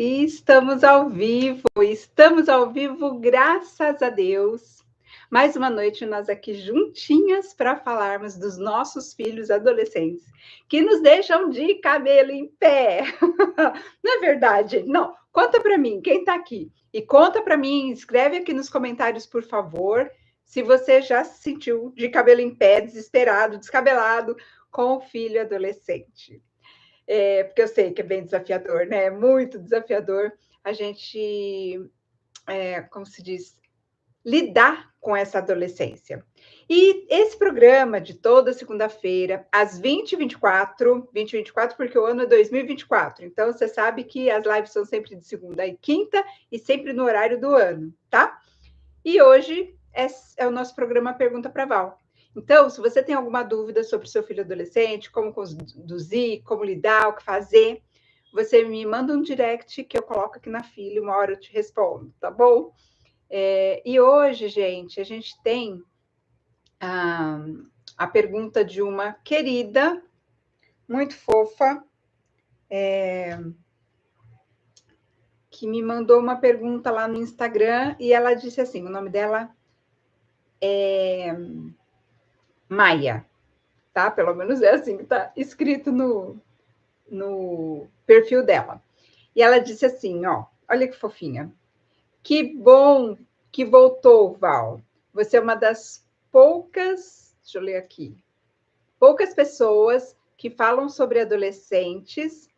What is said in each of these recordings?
E estamos ao vivo, graças a Deus. Mais uma noite nós aqui juntinhas para falarmos dos nossos filhos adolescentes, que nos deixam de cabelo em pé. Não é verdade? Não, conta para mim, quem está aqui? E conta para mim, escreve aqui nos comentários, por favor, se você já se sentiu de cabelo em pé, desesperado, descabelado, com o filho adolescente. Porque eu sei que é bem desafiador, né? É muito desafiador a gente, como se diz, lidar com essa adolescência. E esse programa de toda segunda-feira, às 20h24, porque o ano é 2024, então você sabe que as lives são sempre de segunda e quinta e sempre no horário do ano, tá? E hoje é o nosso programa Pergunta para Val. Então, se você tem alguma dúvida sobre o seu filho adolescente, como conduzir, como lidar, o que fazer, você me manda um direct que eu coloco aqui na fila e uma hora eu te respondo, tá bom? E hoje, gente, a gente tem a pergunta de uma querida, muito fofa, que me mandou uma pergunta lá no Instagram e ela disse assim, o nome dela é Maia, tá? Pelo menos é assim que está escrito no perfil dela. E ela disse assim, ó, olha que fofinha. Que bom que voltou, Val. Você é uma das poucas, deixa eu ler aqui, poucas pessoas que falam sobre adolescentes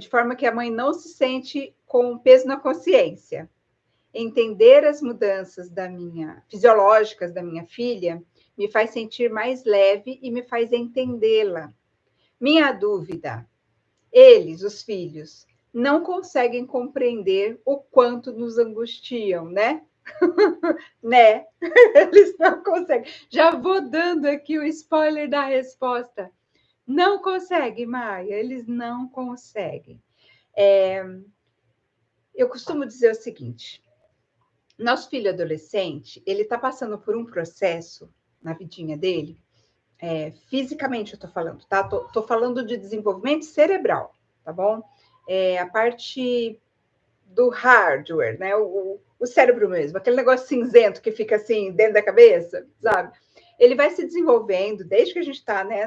de forma que a mãe não se sente com peso na consciência. Entender as mudanças fisiológicas da minha filha me faz sentir mais leve e me faz entendê-la. Minha dúvida, eles, os filhos, não conseguem compreender o quanto nos angustiam, né? Né? Eles não conseguem. Já vou dando aqui o spoiler da resposta. Não consegue, Maia, eles não conseguem. Eu costumo dizer o seguinte, nosso filho adolescente, ele está passando por um processo na vidinha dele, fisicamente eu estou falando, tá? Tô falando de desenvolvimento cerebral, tá bom? A parte do hardware, né? O cérebro mesmo, aquele negócio cinzento que fica assim dentro da cabeça, sabe? Ele vai se desenvolvendo desde que a gente está, né?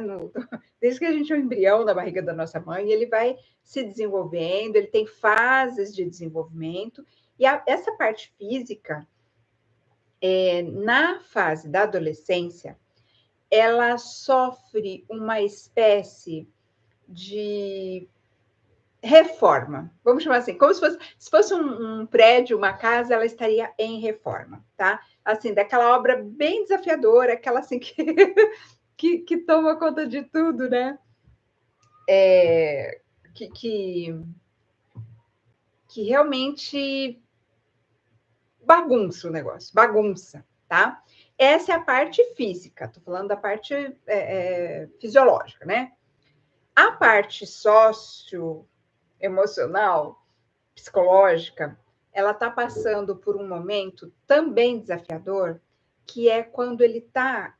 Desde que a gente é um embrião na barriga da nossa mãe, ele vai se desenvolvendo, ele tem fases de desenvolvimento, e essa parte física, na fase da adolescência, ela sofre uma espécie de reforma, vamos chamar assim, como se fosse um prédio, uma casa, ela estaria em reforma, tá? Assim, daquela obra bem desafiadora, aquela assim que toma conta de tudo, né? Que realmente bagunça o negócio, bagunça, tá? Essa é a parte física, tô falando da parte fisiológica, né? A parte socioemocional, psicológica, ela está passando por um momento também desafiador, que é quando ele está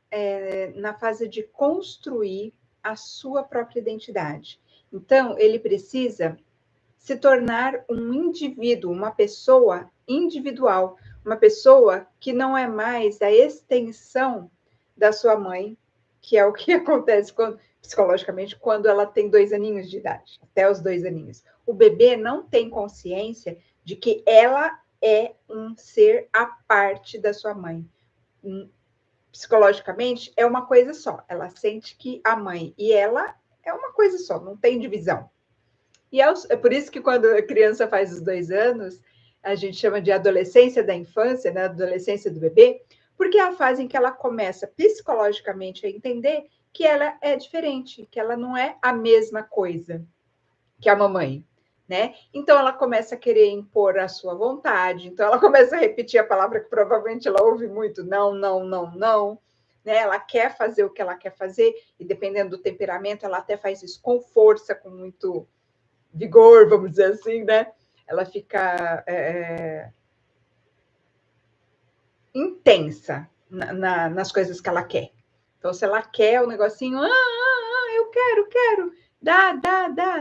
na fase de construir a sua própria identidade. Então, ele precisa se tornar um indivíduo, uma pessoa individual, uma pessoa que não é mais a extensão da sua mãe, que é o que acontece psicologicamente quando ela tem 2 aninhos de idade, até os 2 aninhos. O bebê não tem consciência de que ela é um ser à parte da sua mãe. Psicologicamente, é uma coisa só. Ela sente que a mãe e ela é uma coisa só, não tem divisão. E é por isso que quando a criança faz os 2 anos, a gente chama de adolescência da infância, né? Adolescência do bebê, porque é a fase em que ela começa psicologicamente a entender que ela é diferente, que ela não é a mesma coisa que a mamãe, né? Então ela começa a querer impor a sua vontade, então ela começa a repetir a palavra que provavelmente ela ouve muito, não, não, não, não, né? Ela quer fazer o que ela quer fazer, e dependendo do temperamento, ela até faz isso com força, com muito vigor, vamos dizer assim, né? Ela fica intensa nas coisas que ela quer. Então, se ela quer o negocinho, eu quero, dá,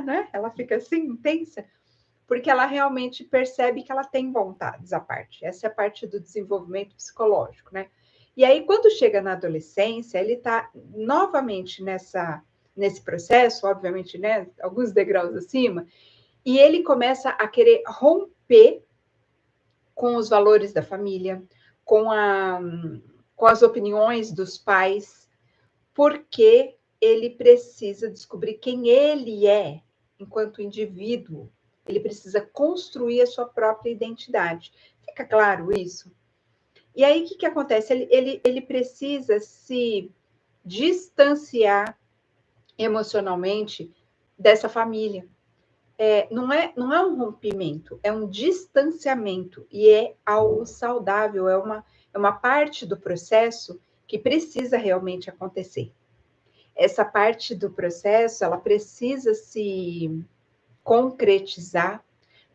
né? Ela fica assim, intensa, porque ela realmente percebe que ela tem vontades à parte. Essa é a parte do desenvolvimento psicológico, né? E aí, quando chega na adolescência, ele está novamente nesse processo, obviamente, né? Alguns degraus acima, e ele começa a querer romper com os valores da família, com as opiniões dos pais, porque ele precisa descobrir quem ele é enquanto indivíduo. Ele precisa construir a sua própria identidade. Fica claro isso? E aí, o que acontece? Ele precisa se distanciar emocionalmente dessa família. Não é um rompimento, é um distanciamento. E é algo saudável, é uma parte do processo que precisa realmente acontecer. Essa parte do processo, ela precisa se concretizar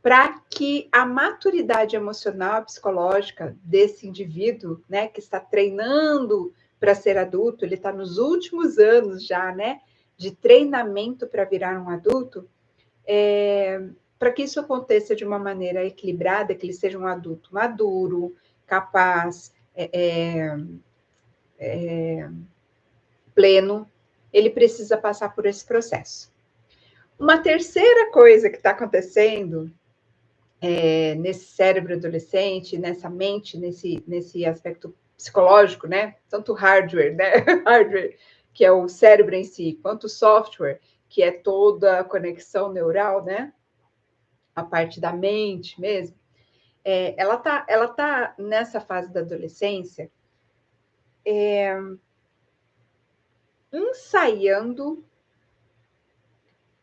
para que a maturidade emocional e psicológica desse indivíduo, né, que está treinando para ser adulto, ele está nos últimos anos já, né, de treinamento para virar um adulto, para que isso aconteça de uma maneira equilibrada, que ele seja um adulto maduro, capaz, pleno, ele precisa passar por esse processo. Uma terceira coisa que está acontecendo nesse cérebro adolescente, nessa mente, nesse aspecto psicológico, né? Tanto hardware, né? Hardware, que é o cérebro em si, quanto software, que é toda a conexão neural, né? A parte da mente mesmo. Ela tá nessa fase da adolescência ensaiando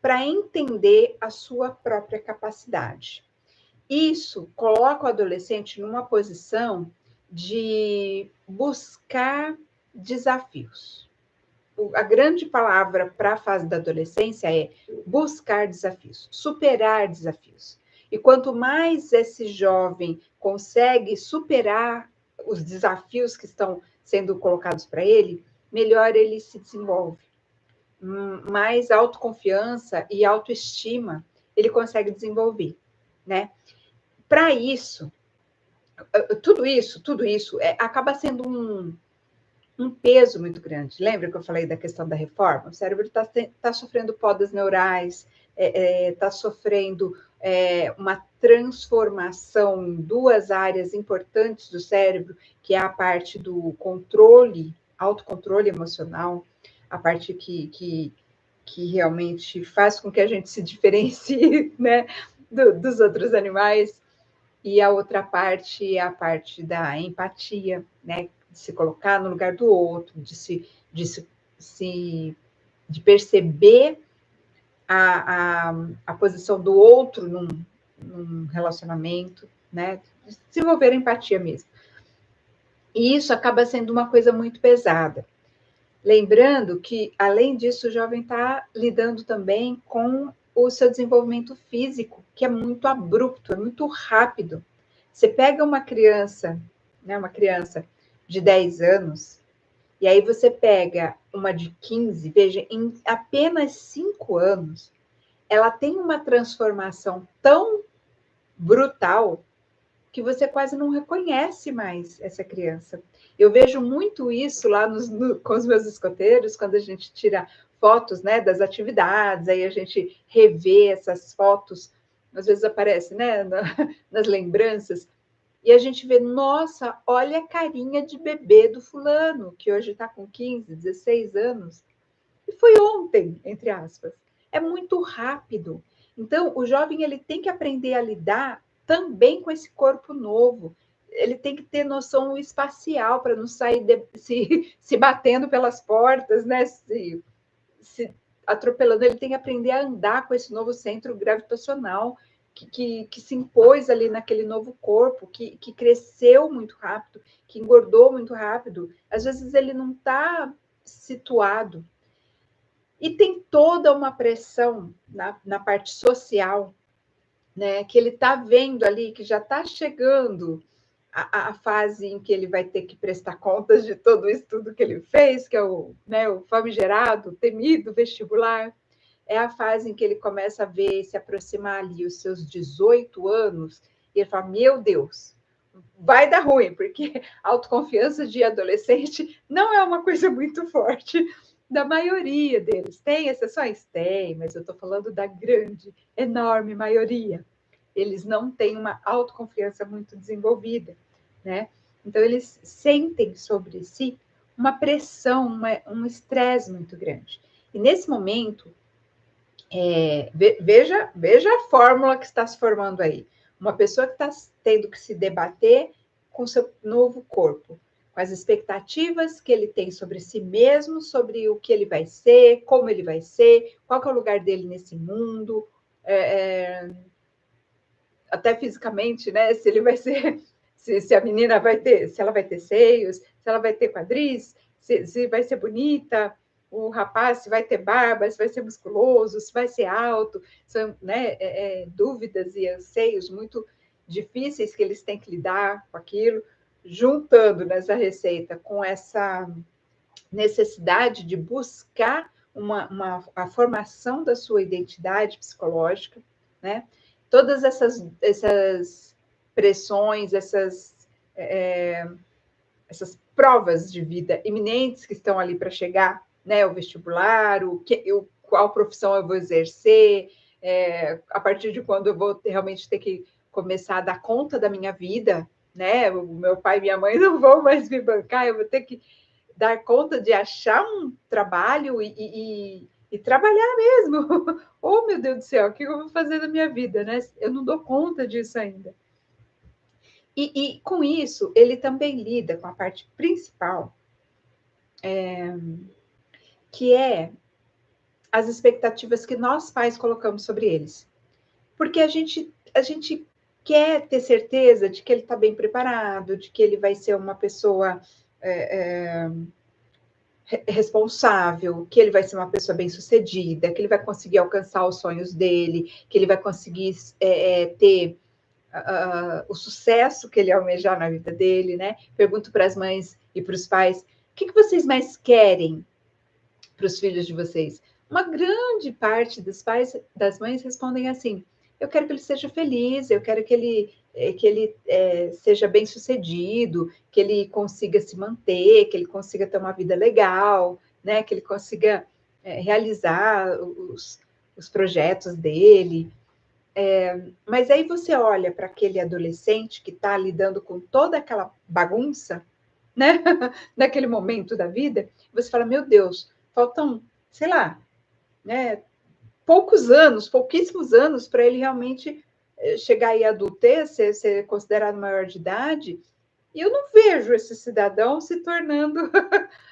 para entender a sua própria capacidade. Isso coloca o adolescente numa posição de buscar desafios. A grande palavra para a fase da adolescência é buscar desafios, superar desafios. E quanto mais esse jovem consegue superar os desafios que estão sendo colocados para ele, melhor ele se desenvolve. Mais autoconfiança e autoestima ele consegue desenvolver, né? Para isso, tudo isso acaba sendo um peso muito grande. Lembra que eu falei da questão da reforma? O cérebro tá sofrendo podas neurais, está sofrendo uma transformação em duas áreas importantes do cérebro, que é a parte do controle, autocontrole emocional, a parte que realmente faz com que a gente se diferencie, né, dos outros animais. E a outra parte é a parte da empatia, né? De se colocar no lugar do outro, de perceber a posição do outro num relacionamento, né? De desenvolver empatia mesmo. E isso acaba sendo uma coisa muito pesada. Lembrando que, além disso, o jovem está lidando também com o seu desenvolvimento físico, que é muito abrupto, é muito rápido. Você pega uma criança, né, uma criança de 10 anos, e aí você pega uma de 15, veja, em apenas 5 anos, ela tem uma transformação tão brutal que você quase não reconhece mais essa criança. Eu vejo muito isso lá com os meus escoteiros, quando a gente tira fotos, né, das atividades, aí a gente revê essas fotos, às vezes aparece, né, nas lembranças, e a gente vê, nossa, olha a carinha de bebê do fulano, que hoje está com 15, 16 anos, e foi ontem, entre aspas. É muito rápido. Então, o jovem ele tem que aprender a lidar também com esse corpo novo. Ele tem que ter noção espacial para não sair se batendo pelas portas, né? Se atropelando. Ele tem que aprender a andar com esse novo centro gravitacional que se impôs ali naquele novo corpo, que cresceu muito rápido, que engordou muito rápido. Às vezes ele não está situado. E tem toda uma pressão na parte social, né? Que ele está vendo ali, que já está chegando a fase em que ele vai ter que prestar contas de todo o estudo que ele fez, que é o famigerado, temido vestibular. é a fase em que ele começa a ver se aproximar ali os seus 18 anos, e ele fala, meu Deus, vai dar ruim, porque a autoconfiança de adolescente não é uma coisa muito forte da maioria deles. Tem exceções? Tem, mas eu estou falando da grande, enorme maioria. Eles não têm uma autoconfiança muito desenvolvida, né? Então, eles sentem sobre si uma pressão, um estresse muito grande. E nesse momento, veja a fórmula que está se formando aí. Uma pessoa que está tendo que se debater com seu novo corpo, com as expectativas que ele tem sobre si mesmo, sobre o que ele vai ser, como ele vai ser, qual que é o lugar dele nesse mundo, até fisicamente, né? Se ele vai ser, se a menina vai ter, se ela vai ter seios, se ela vai ter quadris, se vai ser bonita, o rapaz se vai ter barba, se vai ser musculoso, se vai ser alto, são, né, dúvidas e anseios muito difíceis que eles têm que lidar com aquilo, juntando nessa receita com essa necessidade de buscar a formação da sua identidade psicológica, né? Todas essas pressões, essas provas de vida iminentes que estão ali para chegar, né? O vestibular, qual profissão eu vou exercer, a partir de quando eu vou realmente ter que começar a dar conta da minha vida, né? O meu pai e minha mãe não vão mais me bancar, eu vou ter que dar conta de achar um trabalho e trabalhar mesmo. Oh, meu Deus do céu, o que eu vou fazer na minha vida, né? Eu não dou conta disso ainda. E com isso, ele também lida com a parte principal, que é as expectativas que nós pais colocamos sobre eles. Porque a gente quer ter certeza de que ele está bem preparado, de que ele vai ser uma pessoa responsável, que ele vai ser uma pessoa bem-sucedida, que ele vai conseguir alcançar os sonhos dele, que ele vai conseguir ter o sucesso que ele almejar na vida dele, né? Pergunto para as mães e para os pais, o que vocês mais querem para os filhos de vocês? Uma grande parte dos pais, das mães respondem assim, eu quero que ele seja feliz, eu quero que ele seja bem-sucedido, que ele consiga se manter, que ele consiga ter uma vida legal, né? Que ele consiga realizar os projetos dele. Mas aí você olha para aquele adolescente que está lidando com toda aquela bagunça, né? Naquele momento da vida, você fala, meu Deus, faltam, sei lá, né? Pouquíssimos anos para ele realmente chegar aí à adultez, ser considerado maior de idade, e eu não vejo esse cidadão se tornando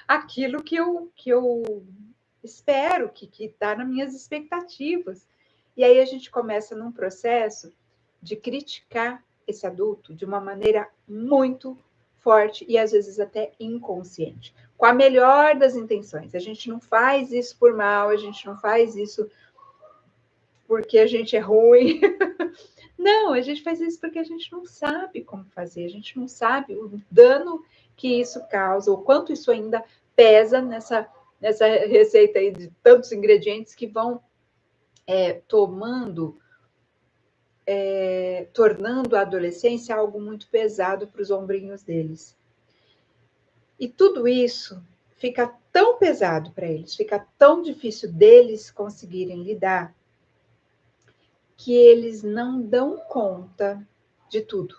aquilo que eu espero, que está nas minhas expectativas. E aí a gente começa num processo de criticar esse adulto de uma maneira muito forte e às vezes até inconsciente, com a melhor das intenções. A gente não faz isso por mal, a gente não faz isso porque a gente é ruim. Não, a gente faz isso porque a gente não sabe como fazer, a gente não sabe o dano que isso causa, o quanto isso ainda pesa nessa receita aí de tantos ingredientes que vão tornando a adolescência algo muito pesado para os ombrinhos deles. E tudo isso fica tão pesado para eles, fica tão difícil deles conseguirem lidar, que eles não dão conta de tudo.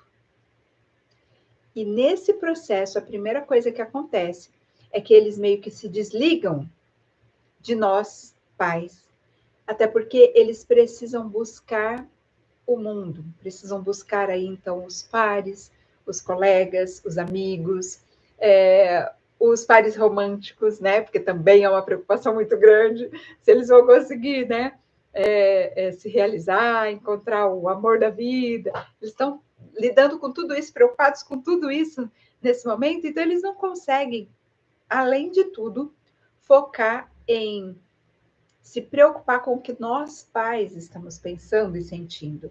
E nesse processo, a primeira coisa que acontece é que eles meio que se desligam de nós, pais, até porque eles precisam buscar o mundo, precisam buscar aí, então, os pares, os colegas, os amigos, os pares românticos, né? Porque também é uma preocupação muito grande se eles vão conseguir, né? Se realizar, encontrar o amor da vida. Eles estão lidando com tudo isso, preocupados com tudo isso nesse momento, então eles não conseguem, além de tudo, focar em se preocupar com o que nós, pais, estamos pensando e sentindo.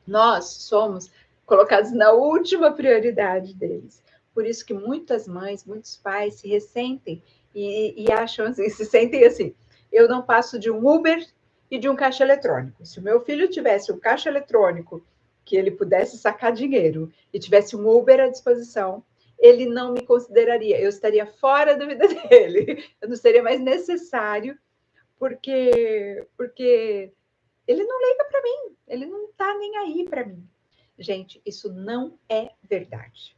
Nós somos colocados na última prioridade deles. Por isso que muitas mães, muitos pais se ressentem e acham assim, se sentem assim, eu não passo de um Uber e de um caixa eletrônico. Se o meu filho tivesse um caixa eletrônico que ele pudesse sacar dinheiro e tivesse um Uber à disposição, ele não me consideraria, eu estaria fora da vida dele, eu não seria mais necessário, porque ele não liga para mim, ele não está nem aí para mim. Gente, isso não é verdade.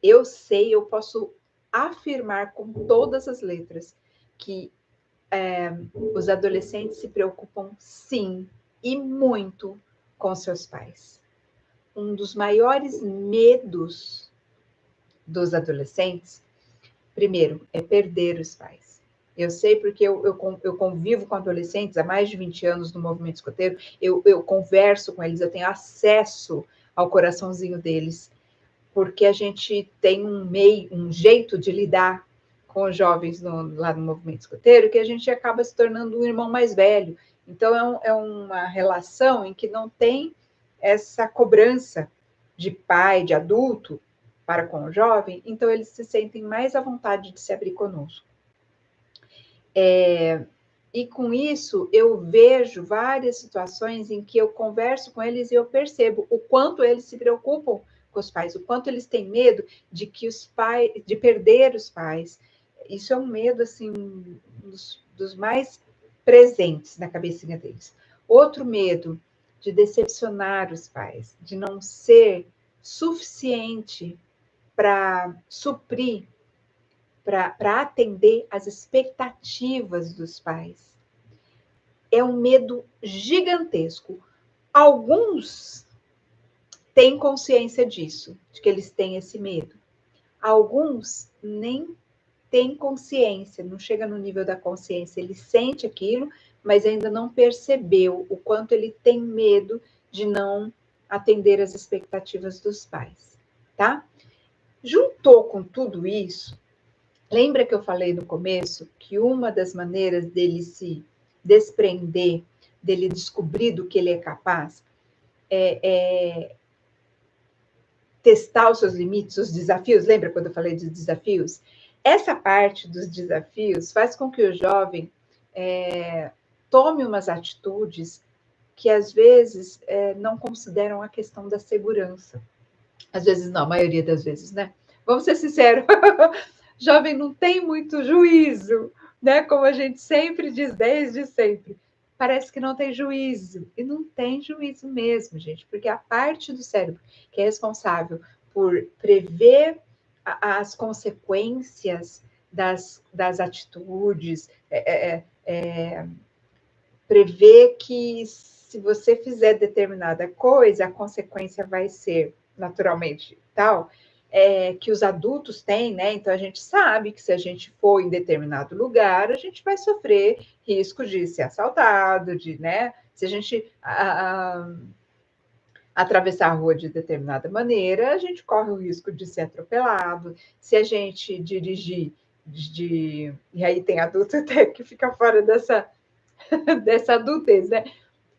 Eu sei, eu posso afirmar com todas as letras que os adolescentes se preocupam, sim, e muito com seus pais. Um dos maiores medos dos adolescentes, primeiro, é perder os pais. Eu sei porque eu convivo com adolescentes há mais de 20 anos no movimento escoteiro, eu converso com eles, eu tenho acesso ao coraçãozinho deles, porque a gente tem um jeito de lidar com os jovens lá no movimento escoteiro, que a gente acaba se tornando um irmão mais velho. Então, é uma relação em que não tem essa cobrança de pai, de adulto, para com o jovem, então eles se sentem mais à vontade de se abrir conosco. E com isso, eu vejo várias situações em que eu converso com eles e eu percebo o quanto eles se preocupam com os pais, o quanto eles têm medo de que os pais, de perder os pais. Isso é um medo assim dos mais presentes na cabecinha deles. Outro medo de decepcionar os pais, de não ser suficiente para suprir, para atender às expectativas dos pais. É um medo gigantesco. Alguns têm consciência disso, de que eles têm esse medo. Alguns nem têm consciência, não chega no nível da consciência. Ele sente aquilo, mas ainda não percebeu o quanto ele tem medo de não atender às expectativas dos pais, tá? Juntou com tudo isso, lembra que eu falei no começo que uma das maneiras dele se desprender, dele descobrir do que ele é capaz, é testar os seus limites, os desafios? Lembra quando eu falei de desafios? Essa parte dos desafios faz com que o jovem tome umas atitudes que às vezes não consideram a questão da segurança. Às vezes não, a maioria das vezes, né? Vamos ser sinceros, jovem não tem muito juízo, né? Como a gente sempre diz, desde sempre. Parece que não tem juízo. E não tem juízo mesmo, gente, porque a parte do cérebro que é responsável por prever as consequências das atitudes, prever que se você fizer determinada coisa, a consequência vai ser naturalmente tal, que os adultos têm, né? Então a gente sabe que se a gente for em determinado lugar, a gente vai sofrer risco de ser assaltado, né? Se a gente atravessar a rua de determinada maneira, a gente corre o risco de ser atropelado. Se a gente dirigir e aí tem adulto até que fica fora dessa adultez, né?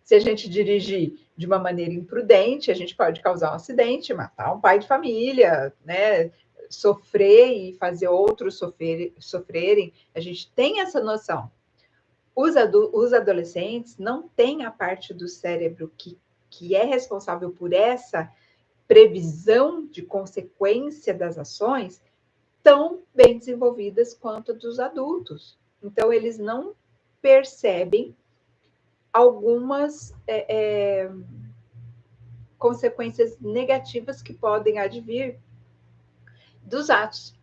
Se a gente dirigir de uma maneira imprudente, a gente pode causar um acidente, matar um pai de família, né? Sofrer e fazer outros sofrerem. A gente tem essa noção. Os adolescentes não têm a parte do cérebro que é responsável por essa previsão de consequência das ações tão bem desenvolvidas quanto dos adultos. Então, eles não percebem algumas consequências negativas que podem advir dos atos.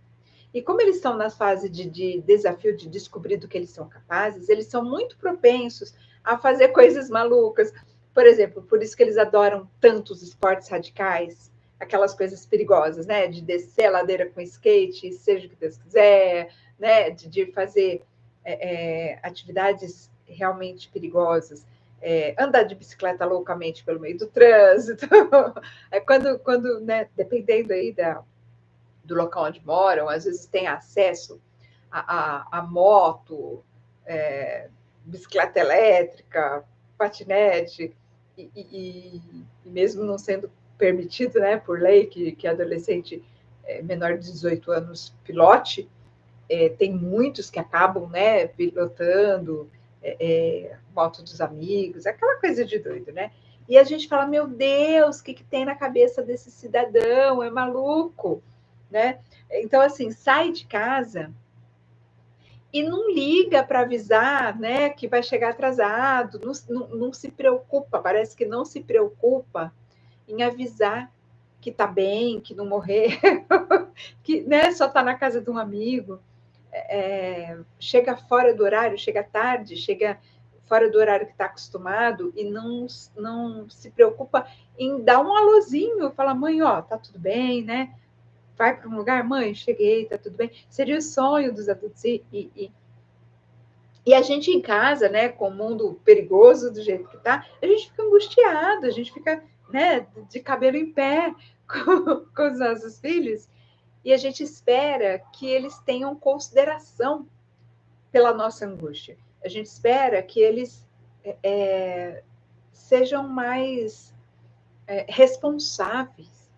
E como eles estão na fase de desafio, de descobrir do que eles são capazes, eles são muito propensos a fazer coisas malucas. Por exemplo, por isso que eles adoram tantos esportes radicais, aquelas coisas perigosas, né? De descer a ladeira com skate, seja o que Deus quiser, né? De fazer atividades realmente perigosas. Andar de bicicleta loucamente pelo meio do trânsito. Quando né, dependendo aí do local onde moram, às vezes tem acesso a moto, bicicleta elétrica, patinete, e mesmo não sendo permitido, né, por lei, que adolescente menor de 18 anos pilote, tem muitos que acabam, né, pilotando, moto dos amigos, aquela coisa de doido, né? E a gente fala, meu Deus, o que tem na cabeça desse cidadão? É maluco, né? Então, assim, sai de casa e não liga para avisar, né, que vai chegar atrasado, não se preocupa, parece que não se preocupa em avisar que está bem, que não morreu, que, né, só está na casa de um amigo, chega fora do horário, chega tarde, chega fora do horário que está acostumado e não se preocupa em dar um alôzinho, fala, mãe, ó, tá tudo bem, né? Vai para um lugar, mãe, cheguei, tá tudo bem. Seria o sonho dos adultos. E a gente em casa, né, com o mundo perigoso do jeito que tá, a gente fica angustiado, a gente fica, né, de cabelo em pé com os nossos filhos, e a gente espera que eles tenham consideração pela nossa angústia. A gente espera que eles sejam mais responsáveis,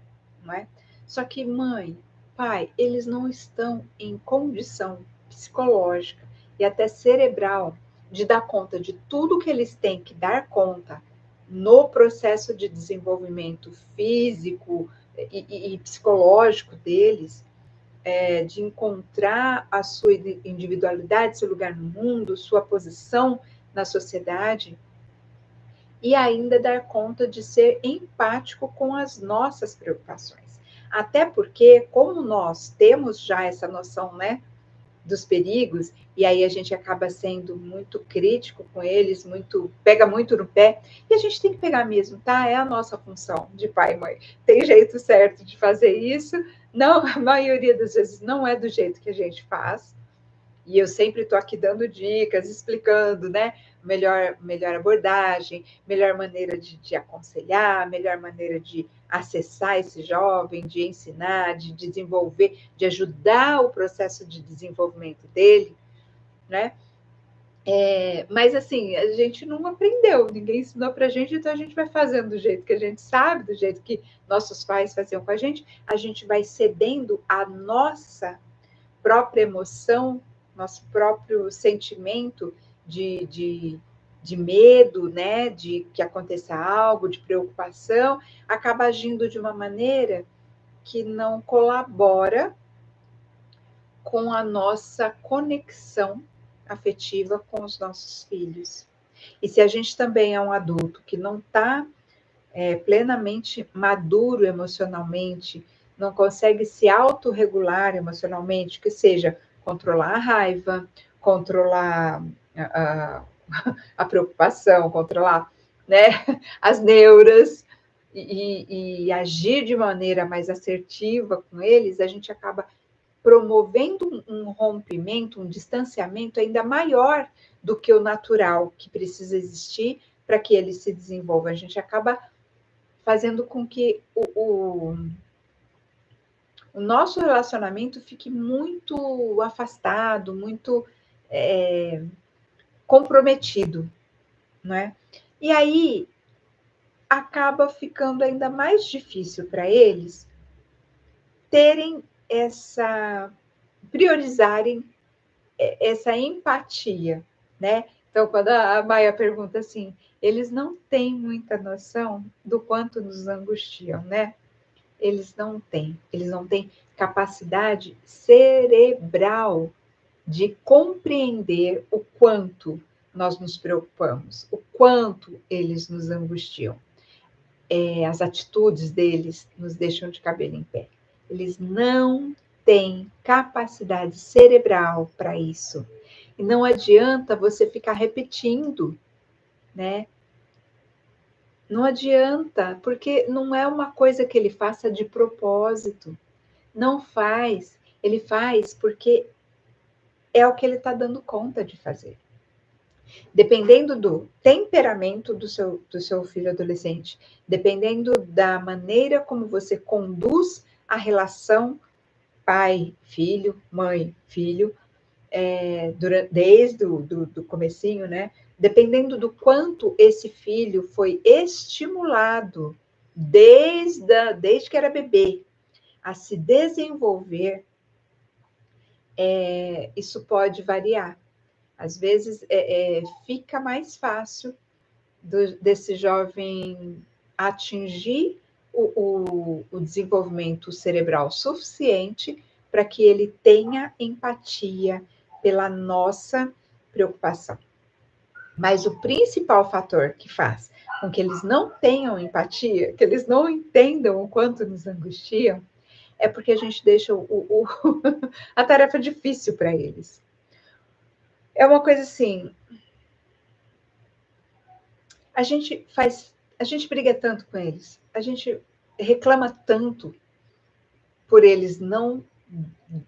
não é? Só que mãe, pai, eles não estão em condição psicológica e até cerebral de dar conta de tudo que eles têm que dar conta no processo de desenvolvimento físico e psicológico deles, de encontrar a sua individualidade, seu lugar no mundo, sua posição na sociedade, e ainda dar conta de ser empático com as nossas preocupações. Até porque, como nós temos já essa noção, né, dos perigos, e aí a gente acaba sendo muito crítico com eles, pega muito no pé, e a gente tem que pegar mesmo, tá? É a nossa função de pai e mãe. Tem jeito certo de fazer isso, não, a maioria das vezes não é do jeito que a gente faz, e eu sempre estou aqui dando dicas, explicando, né? Melhor abordagem, melhor maneira de aconselhar, melhor maneira de acessar esse jovem, de ensinar, de desenvolver, de ajudar o processo de desenvolvimento dele, né? Mas assim, a gente não aprendeu, ninguém ensinou para a gente, então a gente vai fazendo do jeito que a gente sabe, do jeito que nossos pais faziam com a gente vai cedendo a nossa própria emoção, nosso próprio sentimento de medo, né, de que aconteça algo, de preocupação, acaba agindo de uma maneira que não colabora com a nossa conexão afetiva com os nossos filhos. E se a gente também é um adulto que não está plenamente maduro emocionalmente, não consegue se autorregular emocionalmente, que seja controlar a raiva, controlar a preocupação, controlar, né, as neuras e agir de maneira mais assertiva com eles, a gente acaba promovendo um rompimento, um distanciamento ainda maior do que o natural que precisa existir para que ele se desenvolva. A gente acaba fazendo com que o nosso relacionamento fique muito afastado, muito comprometido, não é? E aí acaba ficando ainda mais difícil para eles terem priorizarem essa empatia, né? Então, quando a Maia pergunta assim, eles não têm muita noção do quanto nos angustiam, né? Eles não têm capacidade cerebral de compreender o quanto nós nos preocupamos, o quanto eles nos angustiam. As atitudes deles nos deixam de cabelo em pé. Eles não têm capacidade cerebral para isso. E não adianta você ficar repetindo, né? Não adianta, porque não é uma coisa que ele faça de propósito. Não faz. Ele faz porque é o que ele está dando conta de fazer. Dependendo do temperamento do seu filho adolescente, dependendo da maneira como você conduz a relação pai-filho, mãe-filho, desde do comecinho, né? Dependendo do quanto esse filho foi estimulado desde que era bebê a se desenvolver, isso pode variar. Às vezes fica mais fácil desse jovem atingir o desenvolvimento cerebral suficiente para que ele tenha empatia pela nossa preocupação. Mas o principal fator que faz com que eles não tenham empatia, que eles não entendam o quanto nos angustiam, é porque a gente deixa a tarefa difícil para eles. É uma coisa assim, a gente briga tanto com eles, a gente reclama tanto por eles não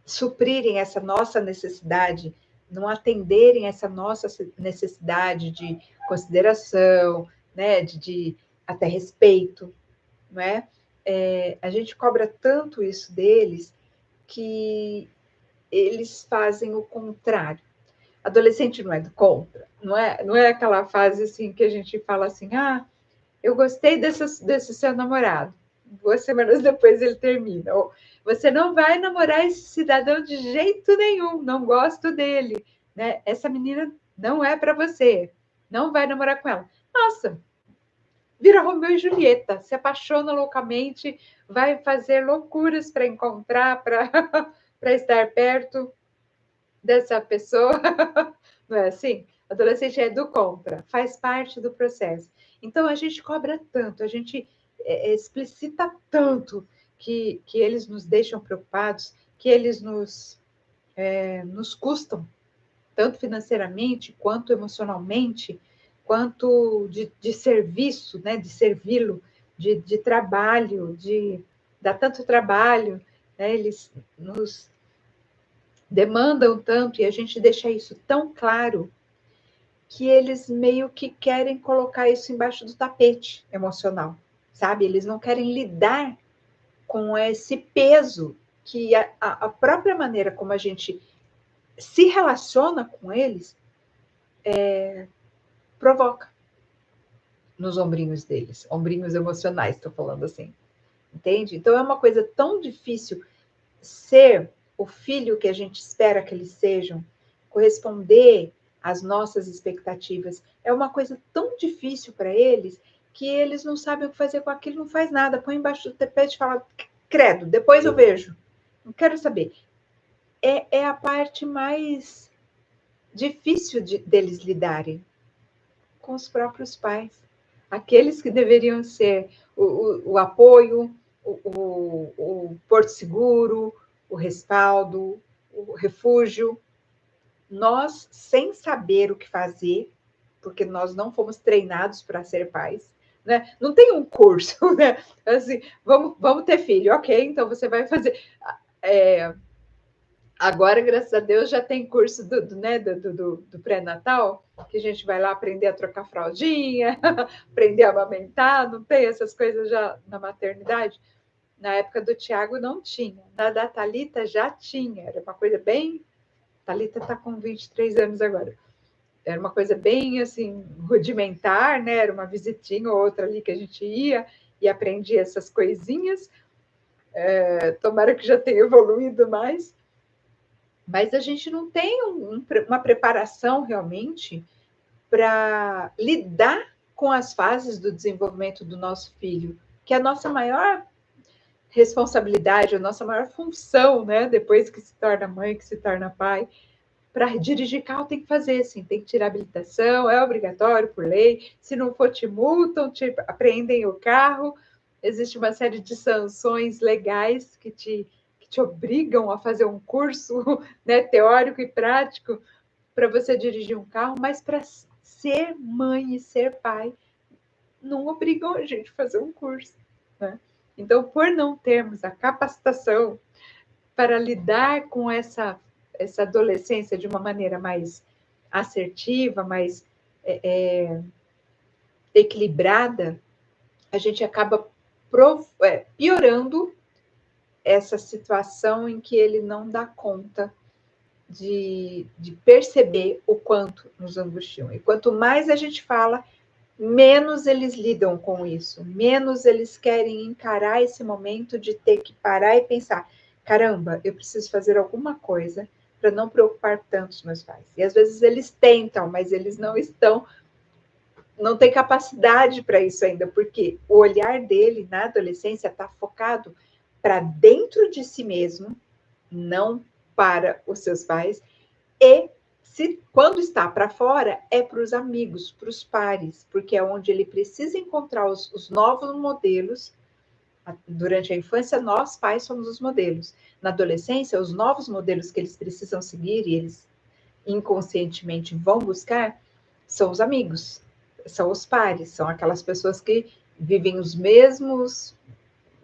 suprirem essa nossa necessidade, não atenderem essa nossa necessidade de consideração, né, de até respeito, não é? A gente cobra tanto isso deles que eles fazem o contrário. Adolescente não é do contra, não é aquela fase assim que a gente fala assim, eu gostei desse seu namorado. 2 semanas depois ele termina. Ou, você não vai namorar esse cidadão de jeito nenhum, não gosto dele. Né? Essa menina não é para você. Não vai namorar com ela. Nossa, vira Romeu e Julieta, se apaixona loucamente, vai fazer loucuras para encontrar, para estar perto dessa pessoa. Não é assim? Adolescente é do contra, faz parte do processo. Então, a gente cobra tanto, a gente explicita tanto que eles nos deixam preocupados, que eles nos custam, tanto financeiramente, quanto emocionalmente, quanto de serviço, né, de servi-lo, de trabalho, dá tanto trabalho, né, eles nos demandam tanto, e a gente deixa isso tão claro, que eles meio que querem colocar isso embaixo do tapete emocional, sabe? Eles não querem lidar com esse peso que a própria maneira como a gente se relaciona com eles provoca nos ombrinhos deles, ombrinhos emocionais, estou falando assim, entende? Então é uma coisa tão difícil ser o filho que a gente espera que eles sejam, corresponder às nossas expectativas, é uma coisa tão difícil para eles que eles não sabem o que fazer com aquilo, não faz nada, põe embaixo do tapete e fala, credo, depois eu vejo, não quero saber. É a parte mais difícil deles lidarem com os próprios pais, aqueles que deveriam ser o apoio, o porto seguro, o respaldo, o refúgio. Nós, sem saber o que fazer, porque nós não fomos treinados para ser pais, né? Não tem um curso, né? Assim, vamos ter filho, ok, então você vai fazer. Agora, graças a Deus, já tem curso do pré-natal, que a gente vai lá aprender a trocar fraldinha, aprender a amamentar, não tem essas coisas já na maternidade? Na época do Tiago não tinha, na da Thalita já tinha, era uma coisa bem... Thalita está com 23 anos agora. Era uma coisa bem, assim, rudimentar, né? Era uma visitinha ou outra ali que a gente ia e aprendia essas coisinhas. Tomara que já tenha evoluído mais. Mas a gente não tem uma preparação realmente para lidar com as fases do desenvolvimento do nosso filho, que é a nossa maior responsabilidade, a nossa maior função, né? Depois que se torna mãe, que se torna pai. Para dirigir carro tem que fazer, sim, tem que tirar habilitação, é obrigatório por lei. Se não for, te multam, te apreendem o carro. Existe uma série de sanções legais que te obrigam a fazer um curso, né, teórico e prático para você dirigir um carro, mas para ser mãe e ser pai, não obrigam a gente a fazer um curso, né? Então, por não termos a capacitação para lidar com essa adolescência de uma maneira mais assertiva, mais equilibrada, a gente acaba piorando essa situação em que ele não dá conta de perceber o quanto nos angustiam. E quanto mais a gente fala, menos eles lidam com isso, menos eles querem encarar esse momento de ter que parar e pensar, caramba, eu preciso fazer alguma coisa para não preocupar tanto os meus pais. E às vezes eles tentam, mas eles não têm capacidade para isso ainda, porque o olhar dele na adolescência está focado para dentro de si mesmo, não para os seus pais, e quando está para fora, é para os amigos, para os pares, porque é onde ele precisa encontrar os novos modelos. Durante a infância, nós, pais, somos os modelos. Na adolescência, os novos modelos que eles precisam seguir e eles inconscientemente vão buscar são os amigos, são os pares, são aquelas pessoas que vivem os mesmos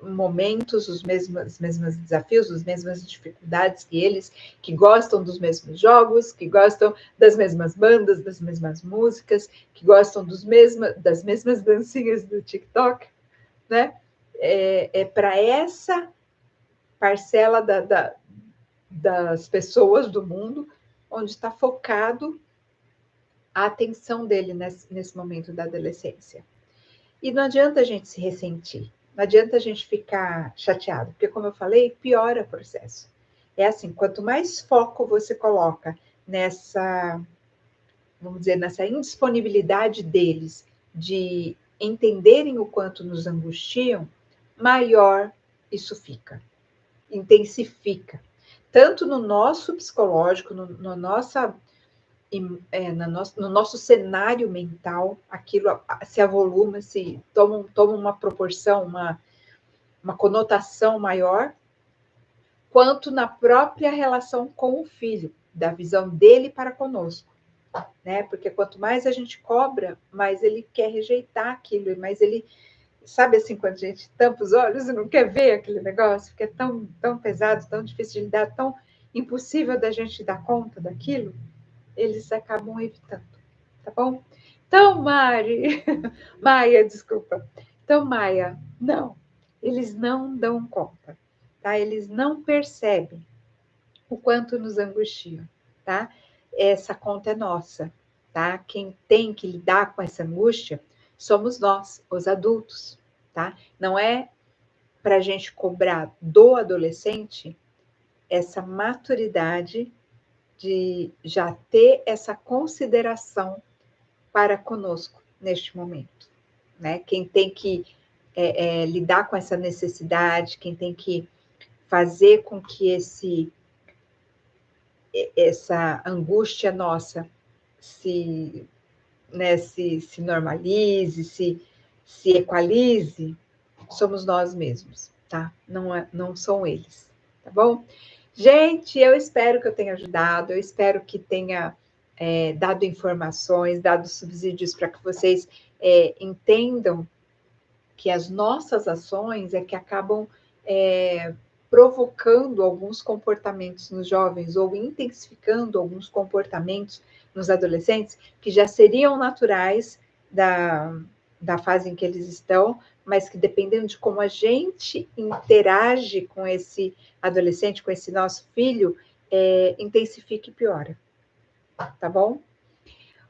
momentos, os mesmos desafios, as mesmas dificuldades que eles, que gostam dos mesmos jogos, que gostam das mesmas bandas, das mesmas músicas, que gostam das mesmas dancinhas do TikTok, né? Para essa parcela das pessoas do mundo onde está focado a atenção dele nesse momento da adolescência. E não adianta a gente se ressentir, não adianta a gente ficar chateado, porque, como eu falei, piora o processo. É assim, quanto mais foco você coloca nessa, vamos dizer, nessa indisponibilidade deles de entenderem o quanto nos angustiam, maior isso fica, intensifica. Tanto no nosso psicológico, no nosso cenário mental, aquilo se avoluma, se toma uma proporção, uma conotação maior, quanto na própria relação com o filho, da visão dele para conosco, né? Porque quanto mais a gente cobra, mais ele quer rejeitar aquilo, mais ele, sabe assim, quando a gente tampa os olhos e não quer ver aquele negócio, porque é tão, tão pesado, tão difícil de lidar, tão impossível da gente dar conta daquilo, eles acabam evitando, tá bom? Então, Maia, desculpa. Então, Maia, não, eles não dão conta, tá? Eles não percebem o quanto nos angustiam, tá? Essa conta é nossa, tá? Quem tem que lidar com essa angústia somos nós, os adultos, tá? Não é para a gente cobrar do adolescente essa maturidade de já ter essa consideração para conosco neste momento, né? Quem tem que lidar com essa necessidade, quem tem que fazer com que essa angústia nossa se normalize, se equalize, somos nós mesmos, tá? Não são eles, tá bom? Gente, eu espero que eu tenha ajudado, eu espero que tenha dado informações, dado subsídios para que vocês entendam que as nossas ações é que acabam provocando alguns comportamentos nos jovens ou intensificando alguns comportamentos nos adolescentes que já seriam naturais da fase em que eles estão, mas que dependendo de como a gente interage com esse adolescente, com esse nosso filho, intensifica e piora. Tá bom?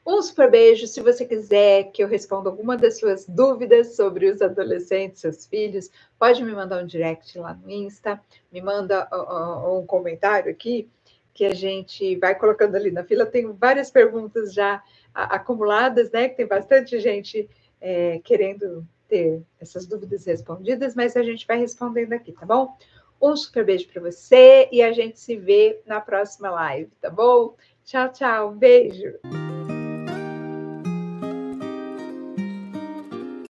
Um super beijo. Se você quiser que eu responda alguma das suas dúvidas sobre os adolescentes, seus filhos, pode me mandar um direct lá no Insta, me manda um comentário aqui, que a gente vai colocando ali na fila. Tem várias perguntas já acumuladas, né? Que tem bastante gente querendo ter essas dúvidas respondidas, mas a gente vai respondendo aqui, tá bom? Um super beijo para você e a gente se vê na próxima live, tá bom? Tchau, tchau. Um beijo.